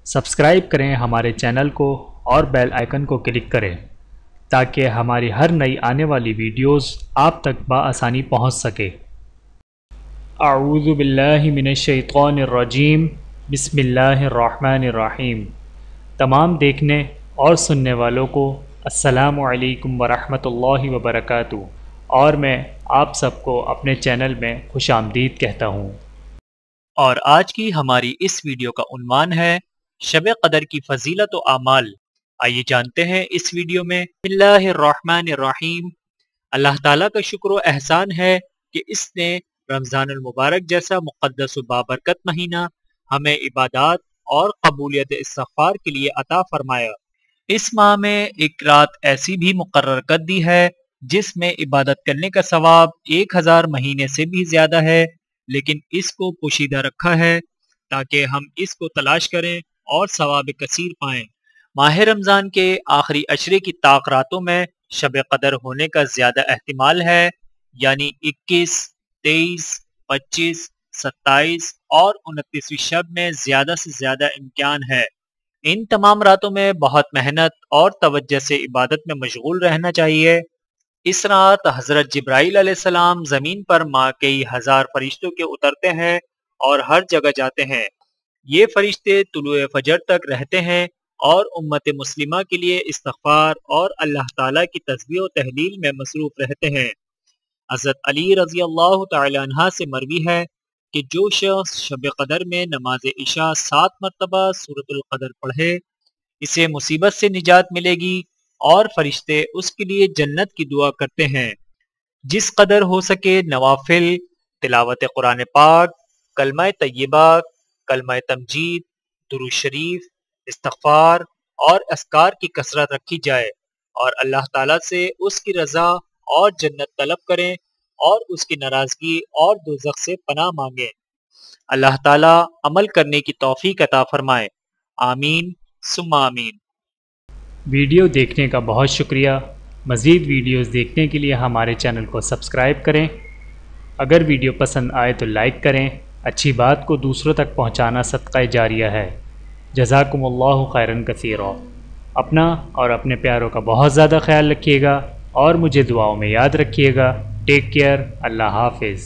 Subscribe کریں ہمارے channel کو اور بیل آئیکن کو کلک کریں تاکہ ہماری ہر نئی آنے والی ویڈیوز آپ تک بآسانی پہنچ سکے۔ اعوذ باللہ من الشیطان الرجیم، بسم اللہ الرحمن الرحیم۔ تمام دیکھنے اور سننے والوں کو السلام علیکم ورحمۃ اللہ وبرکاتہ، اور میں آپ سب کو اپنے چینل میں خوش آمدید کہتا ہوں۔ اور آج کی ہماری اس ویڈیو کا عنوان ہے شب قدر کی فضیلت و اعمال۔ آئیے جانتے ہیں اس ویڈیو میں۔ بسم اللہ الرحمن الرحیم۔ اللہ تعالیٰ کا شکر و احسان ہے کہ اس نے رمضان المبارک جیسا مقدس و بابرکت مہینہ ہمیں عبادات اور قبولیت استغفار کے لیے عطا فرمایا۔ اس ماہ میں ایک رات ایسی بھی مقرر کر دی ہے جس میں عبادت کرنے کا ثواب 1000 مہینے سے بھی زیادہ ہے، لیکن اس کو پوشیدہ رکھا ہے تاکہ ہم اس کو تلاش کریں اور ثواب کثیر پائیں۔ ماہ رمضان کے آخری عشرے کی طاق راتوں میں شب قدر ہونے کا زیادہ احتمال ہے، یعنی 21، 23، 25، 27 اور 29ویں شب میں زیادہ سے زیادہ امکان ہے۔ ان تمام راتوں میں بہت محنت اور توجہ سے عبادت میں مشغول رہنا چاہیے۔ اس رات حضرت جبرائیل علیہ السلام زمین پر ماں کئی ہزار فرشتوں کے اترتے ہیں اور ہر جگہ جاتے ہیں۔ یہ فرشتے طلوع فجر تک رہتے ہیں اور امت مسلمہ کے لیے استغفار اور اللہ تعالیٰ کی تسبیح و تہلیل میں مصروف رہتے ہیں۔ حضرت علی رضی اللہ تعالی عنہ سے مروی ہے کہ جو شخص شب قدر میں نماز عشاء 7 مرتبہ سورۃ القدر پڑھے، اسے مصیبت سے نجات ملے گی اور فرشتے اس کے لیے جنت کی دعا کرتے ہیں۔ جس قدر ہو سکے نوافل، تلاوت قرآن پاک، کلمہ طیبہ، کلمہ تمجید، درود شریف، استغفار اور اذکار کی کثرت رکھی جائے اور اللہ تعالیٰ سے اس کی رضا اور جنت طلب کریں اور اس کی ناراضگی اور دوزخ سے پناہ مانگیں۔ اللہ تعالیٰ عمل کرنے کی توفیق عطا فرمائے، آمین ثم آمین۔ ویڈیو دیکھنے کا بہت شکریہ۔ مزید ویڈیوز دیکھنے کے لیے ہمارے چینل کو سبسکرائب کریں۔ اگر ویڈیو پسند آئے تو لائک کریں۔ اچھی بات کو دوسروں تک پہنچانا صدقہ جاریہ ہے۔ جزاکم اللہ خیرا کثیرا۔ اپنا اور اپنے پیاروں کا بہت زیادہ خیال رکھیے گا اور مجھے دعاؤں میں یاد رکھیے گا۔ Take care. اللہ حافظ۔